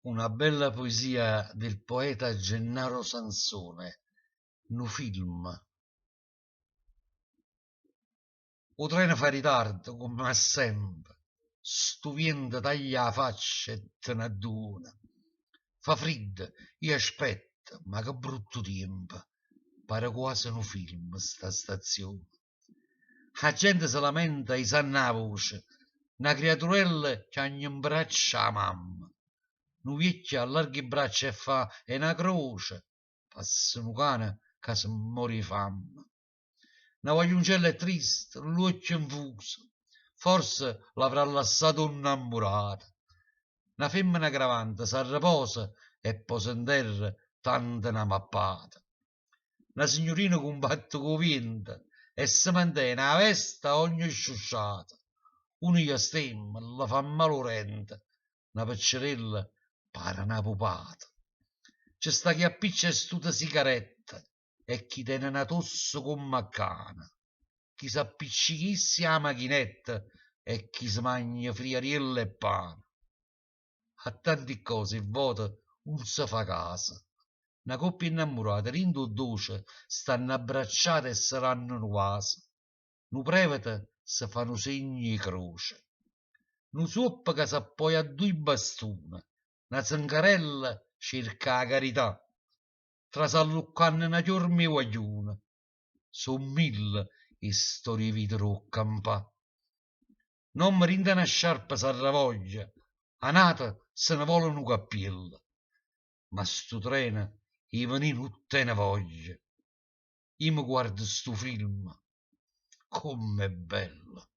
Una bella poesia del poeta Gennaro Sansone, nu film. O treno fa ritardo, come sempre. Stu vento taglia la faccia e te ne adduna. Fa freddo, io aspetto, ma che brutto tempo. Pare quasi un film, sta stazione. La gente si lamenta e sanno la voce. Una creaturella che ha in braccio la mamma. Un vecchio allarga i braccia e fa è una croce. Passa un cane che si muore di fame. Una voglioncella è triste, l'occhio infuso. Forse l'avrà lasciato innamorata. Una femmina gravante si riposa e posa in terra tanta una mappata. Una signorina combatte con vento e si mantiene a veste a ogni sciusciata. Uno gli stemma, la fa malorente. Una peccerella pare una pupata. C'è sta chi appiccia stuta sigaretta e chi tiene una tosse con maccana. Chi s'appiccichisse a machinetta e chi si mangia friariella e pane. A tante cose il voto non si fa caso. Una coppia innamorata, rindo dolce, stanno abbracciate e saranno quasi. Nu prevede si fanno segni di croce. Nu zoppo che s'appoia a due bastoni. Una zancarella cerca la carità. Trasalluccando una chiorma guagliona. Son mille le storie vita campà. Non mi rinde una sciarpa s'arravoglia. A nata se ne vuole un cappiello. Ma sto treno i venì non te ne voglia. Io mi guardo sto film. Com'è bello.